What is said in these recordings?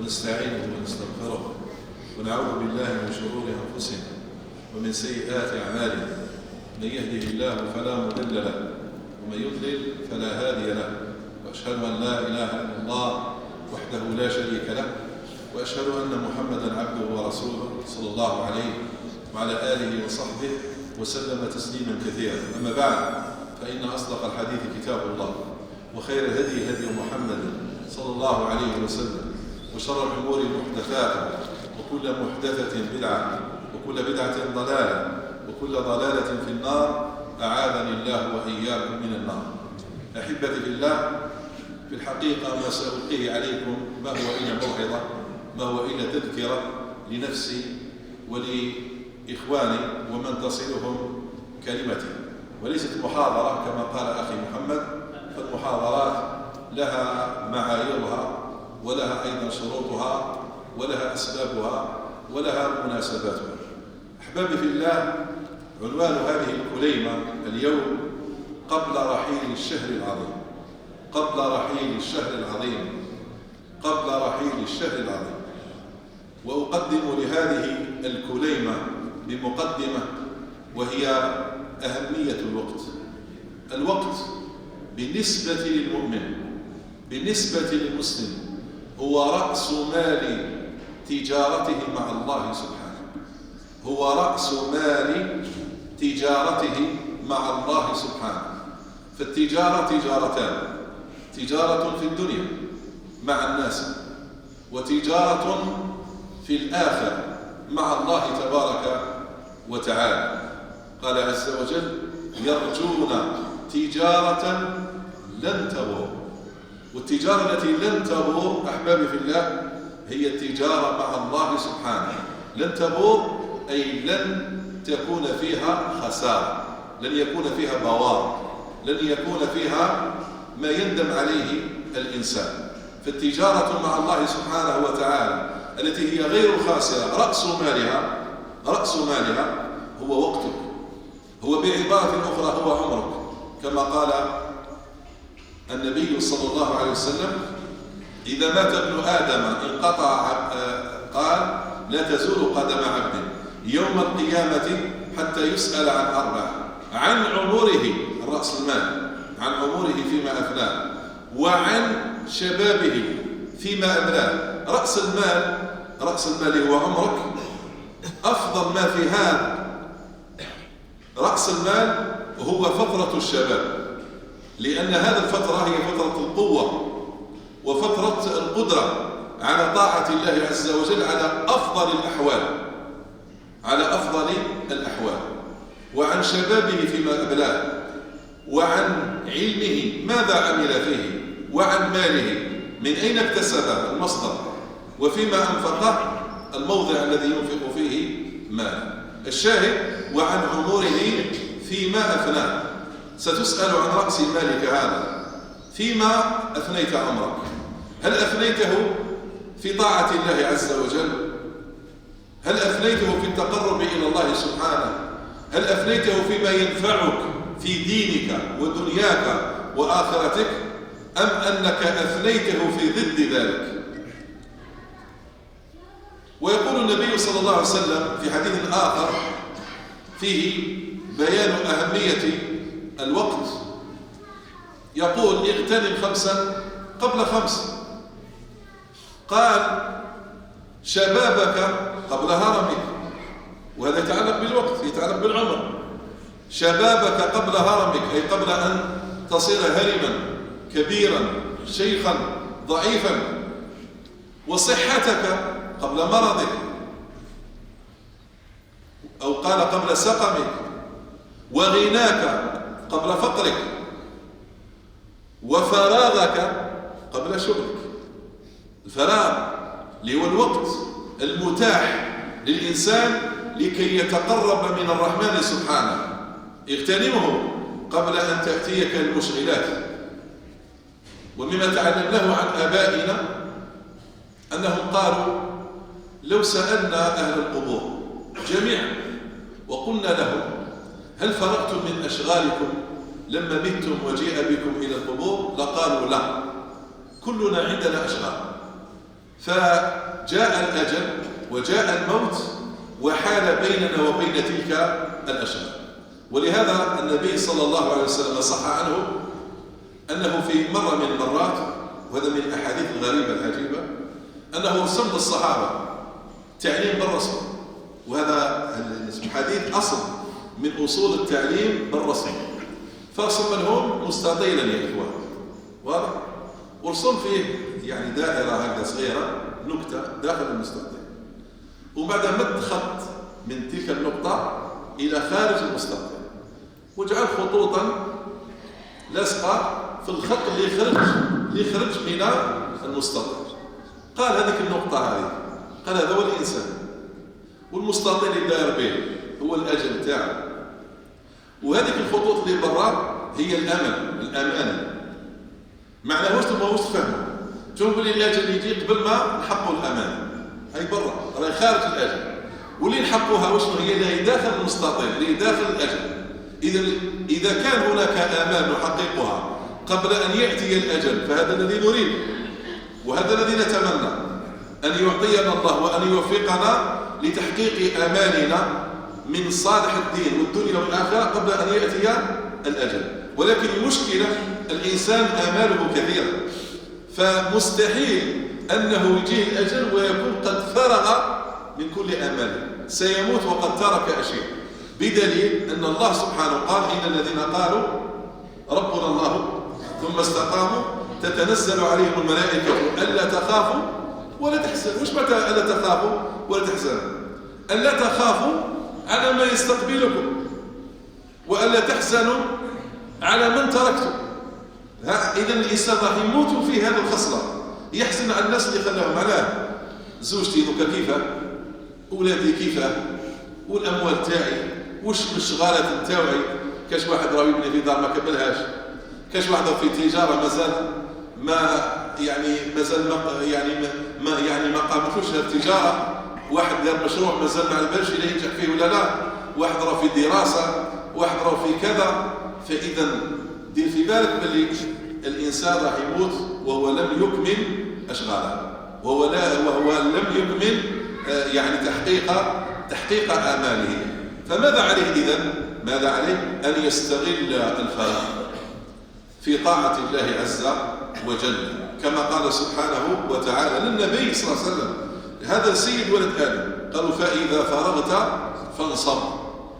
ونستعينه ونستغفره ونعوذ بالله من شرور أنفسنا ومن سيئات أعمالنا. من يهده الله فلا مضل له ومن يضلل فلا هادي له، وأشهد أن لا إله إلا الله وحده لا شريك له، وأشهد أن محمدا عبده ورسوله صلى الله عليه وعلى آله وصحبه وسلم تسليما كثيرا. أما بعد، فإن أصدق الحديث كتاب الله، وخير الهدي هدي محمد صلى الله عليه وسلم، وشر الأمور محدثاتها، وكل محدثة بدعة، وكل بدعة ضلالة، وكل ضلالة في النار. أعاذني الله وإياكم من النار. أحبتي في الله، في الحقيقة ما سألقيه عليكم ما هو إلا موعظة، ما هو إلا تذكرة لنفسي ولإخواني ومن تصلهم كلمتي، وليست محاضرة كما قال أخي محمد. فالمحاضرات لها معاييرها، ولها أيضا شروطها، ولها أسبابها، ولها مناسباتها. أحبابي في الله، عنوان هذه الكليمة اليوم قبل رحيل الشهر العظيم. قبل رحيل الشهر العظيم. قبل رحيل الشهر العظيم. وأقدم لهذه الكليمة بمقدمة، وهي أهمية الوقت. الوقت بالنسبة للمؤمن، بالنسبة للمسلم، هو رأس مال تجارته مع الله سبحانه. هو رأس مال تجارته مع الله سبحانه. فالتجارة تجارتان: تجارة في الدنيا مع الناس، وتجارة في الآخرة مع الله تبارك وتعالى. قال عز وجل: يرجون تجارة لن تبور. والتجارة التي لن تبور أحبابي في الله هي التجارة مع الله سبحانه. لن تبور أي لن تكون فيها خسارة، لن يكون فيها بوار، لن يكون فيها ما يندم عليه الإنسان. فالتجارة مع الله سبحانه وتعالى التي هي غير خاسرة، رأس مالها هو وقتك، هو بعبارة أخرى هو عمرك، كما قال النبي صلى الله عليه وسلم: إذا مات ابن آدم انقطع، قال: لا تزول قدم عبد يوم القيامة حتى يسأل عن أربع: عن عمره، رأس المال، عن عمره فيما أفناه، وعن شبابه فيما أبلاه. رأس المال هو عمرك. أفضل ما في هذا رأس المال هو فترة الشباب، لأن هذه الفترة هي فترة القوة وفترة القدرة على طاعة الله عز وجل على أفضل الأحوال. وعن شبابه فيما أبلاه، وعن علمه ماذا عمل فيه، وعن ماله من أين اكتسبه، المصدر، وفيما أنفقه، الموضع الذي ينفق فيه ماله. الشاهد: وعن عمره فيما أفناه. ستسأل عن رأس مالك هذا فيما أفنيت عمرك. هل أفنيته في طاعة الله عز وجل؟ هل أفنيته في التقرب إلى الله سبحانه؟ هل أفنيته فيما ينفعك في دينك ودنياك وآخرتك؟ أم أنك أفنيته في ضد ذلك؟ ويقول النبي صلى الله عليه وسلم في حديث آخر فيه بيان أهمية الوقت، يقول: اغتنم 5 قبل 5. قال: شبابك قبل هرمك. وهذا يتعلق بالوقت، يتعلق بالعمر. شبابك قبل هرمك، أي قبل أن تصير هرما كبيرا شيخا ضعيفا. وصحتك قبل مرضك، أو قال قبل سقمك. وغناك قبل فقرك. وفراغك قبل شغلك. الفراغ اللي هو الوقت المتاح للإنسان لكي يتقرب من الرحمن سبحانه، اغتنمه قبل أن تأتيك المشغلات. ومما تعلمناه عن آبائنا أنهم قالوا: لو سألنا أهل القبور جميعا وقلنا لهم: هل فرغتم من أشغالكم لما متم وجيء بكم إلى القبور؟ لقالوا: لا، كلنا عندنا أشغال. فجاء الأجل وجاء الموت وحال بيننا وبين تلك الأشياء. ولهذا النبي صلى الله عليه وسلم صح عنه أنه في مرة من المرات، وهذا من الأحاديث الغريبة العجيبة، أنه ارسل للصحابة تعليم بالرسم، وهذا الحديث أصل من أصول التعليم بالرسم. فرسم لهم مستطيلا يا إخوان، واضح؟ ورسم فيه يعني دائرة هكذا صغيرة، نكتة داخل المستطيل، وبعد مد خط من تلك النقطة إلى خارج المستطيل، وجعل خطوطا لاصقة في الخط اللي يخرج من المستطيل. قال هذيك النقطة هذه، قال هذا هو الإنسان، والمستطيل اللي داير به هو الأجل تاعه، وهذيك الخطوط اللي برا هي الأمان. معناه واش تبغوا تفهموا؟ تشوفوا بلي الأجل يجي قبل ما نحقوا الأمان، هاي برا راهي خارج الأجل، واللي نحقوها واش هي اللي داخل المستطيل، اللي داخل الأجل. إذا كان هناك آمال نحققها قبل أن يأتي الأجل فهذا الذي نريد، وهذا الذي نتمنى أن يعطينا الله وأن يوفقنا لتحقيق آمالنا من صالح الدين والدنيا والآخرة قبل أن يأتي الأجل. ولكن المشكلة الإنسان آماله كثيرة، فمستحيل أنه يجيه الأجل ويكون قد فرغ من كل آماله، سيموت وقد ترك أشياء، بدليل أن الله سبحانه قال إن الذين قالوا ربنا الله ثم استقاموا تتنزل عليهم الملائكة ألا تخافوا ولا تحزنوا. وش معنى ألا تخافوا ولا تحزنوا؟ ألا تخافوا على ما يستقبلكم، وألا تحزنوا على من تركتم. إذا الإنسان راح يموت في هذه الخصلة، يحزن على الناس اللي خلاهم. علاه؟ زوجتي ذوك كيفاه، أولادي كيفاه، والأموال تاعي، وش الشغالات نتاوعي. كاش واحد راه يبني في دار ما كملهاش، كاش واحد في تجارة مازال ما قامتوش التجارة، واحد دار مشروع مازال ما عرفش إلا ينجح فيه ولا لا، واحد راه في دراسة، واحد راه في كذا. فإذا دير في بالك باللي الإنسان راح يموت وهو لم يكمل أشغاله، وهو لم يكمل تحقيق آماله. فماذا عليه إذن؟ ماذا عليه؟ أن يستغل الفراغ في طاعة الله عز وجل، كما قال سبحانه وتعالى للنبي صلى الله عليه وسلم، هذا سيد ولد آدم، قالوا فإذا فرغت فانصب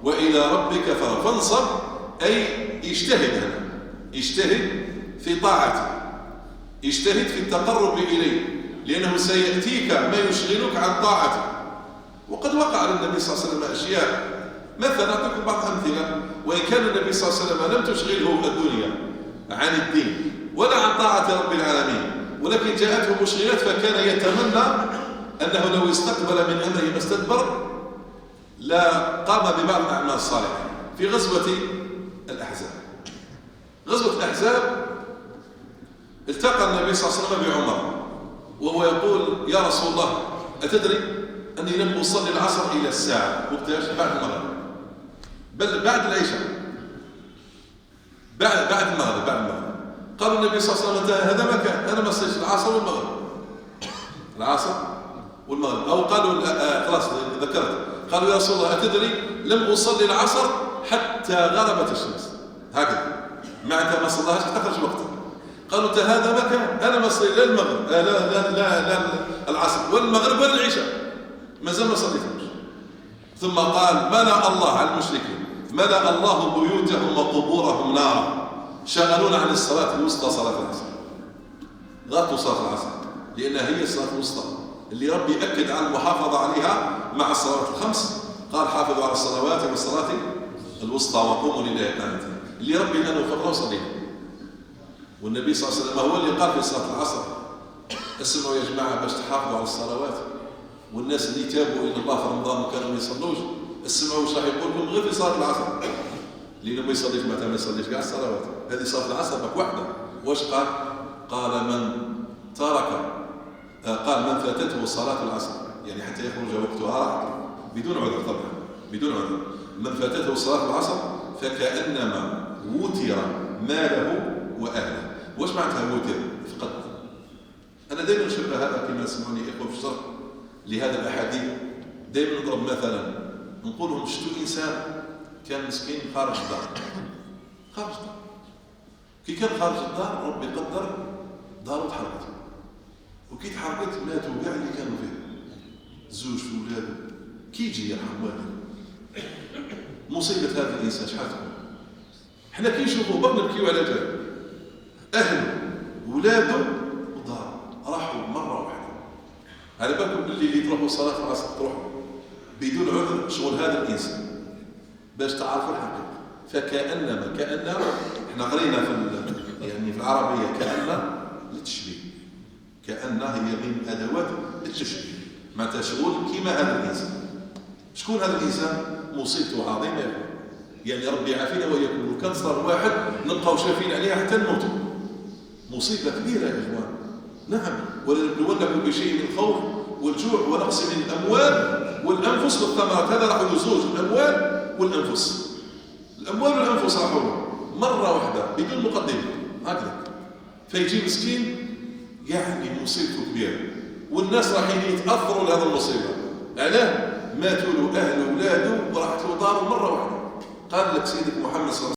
وإلى ربك فرغ. فانصب أي اجتهد، اجتهد في طاعته، اجتهد في التقرب إليه، لأنه سيأتيك ما يشغلك عن طاعته. وقد وقع للنبي صلى الله عليه وسلم أشياء، مثلا أعطيكم بعض أمثلة. وإن كان النبي صلى الله عليه وسلم لم تشغله الدنيا عن الدين ولا عن طاعة رب العالمين، ولكن جاءته مشغلات، فكان يتمنى أنه لو استقبل من أمره ما استدبر لا قام ببعض الأعمال الصالحة. في غزوة الأحزاب، غزوة الأحزاب التقى النبي صلى الله عليه وسلم بعمر وهو يقول يا رسول الله أتدري أني لم أصلي العصر إلى الساعة، وقتاش؟ بعد المغرب، بل بعد العشاء، بعد المغرب. قالوا النبي صلى الله عليه وسلم هذا ما كان، أنا ما صليتش العصر والمغرب. أو قالوا خلاص ذكرت، قالوا يا رسول الله أتدري لم أصلي العصر حتى غربت الشمس، هكذا معناتها ما صلاهاش حتى خرج وقتها. قالوا هذا ما كان، أنا ما صليت لا المغرب لا العصر والمغرب ولا العشاء، ما زال ما صليتهمش. ثم قال ملأ الله على المشركين، ملأ الله بيوتهم وقبورهم نارا، شغلون عن الصلاة الوسطى صلاة العصر. غلطوا صلاة العصر لأنها هي الصلاة الوسطى اللي ربي أكد على المحافظة عليها مع الصلوات الخمس. قال حافظوا على الصلوات والصلاة الوسطى وقوموا لله قانتين، اللي ربي الآن وفقنا وصليها. والنبي صلى الله عليه وسلم هو اللي قال في صلاة العصر اسمعوا يا جماعة باش تحافظوا على الصلوات، والناس اللي تابوا إلى الله في رمضان وكانوا ما يصلوش اسمعوا واش راح يقول لكم غير في صلاة العصر، لأنه ما يصليش متى ما يصليش كاع الصلوات. هذه صلاة العصر بك وحده. واش قال؟ قال من ترك، قال من فاتته صلاة العصر يعني حتى يخرج وقتها بدون عذر، طبعا بدون عذر، من فاتته صلاة العصر فكأنما وتر ماله وأهله. واش معناتها وتر؟ فقط. أنا أنا دائما نشبه هذا كما سمعوني إخوة في الشرح لهذا الأحاديث. دائما نضرب مثلا نقول لهم شفتوا إنسان كان مسكين خارج الدار، خارج الدار، كي كان خارج الدار ربي قدر دارو تحرقت، وكي تحرقت ماتوا كاع اللي كانوا فيه، زوج في ولاده. كي يجي يرحم والده مصيبة هذا الإنسان شحال تكون؟ حنا كي نشوفوه برك نبكيو على جال أهله ولاده ودار راحوا مرة واحدة. على بالكم اللي تروحوا الصلاة في راسك تروحوا بدون عذر شغل هذا الإنسان باش تعرفوا الحقيقة. فكأنما احنا قرينا يعني في العربية كأن للتشبيه، كأن هي من أدوات التشبيه، معناتها شغل كيما هذا الإنسان. شكون هذا الإنسان؟ مصيبته عظيمة يا أخوان، يعني ربي يعافينا وإياكم. لو كان صار واحد نبقاو شافين عليها حتى نموتوا، مصيبة كبيرة يا إخوان. نعم، ولنبلونكم بشيء من الخوف والجوع ونقص من الأموال والأنفس والثمرات. هذا راحوا له زوج، الأموال والأنفس. الأموال والأنفس راحوا له مرة واحدة بدون مقدمة هكذا. فيجي مسكين يعني مصيبته كبيرة، والناس رايحين يتأثروا لهذا المصيبة. علاه؟ ماتوا له أهله وولاده وراحت له داره مرة واحدة. قال لك سيدك محمد صلى الله عليه وسلم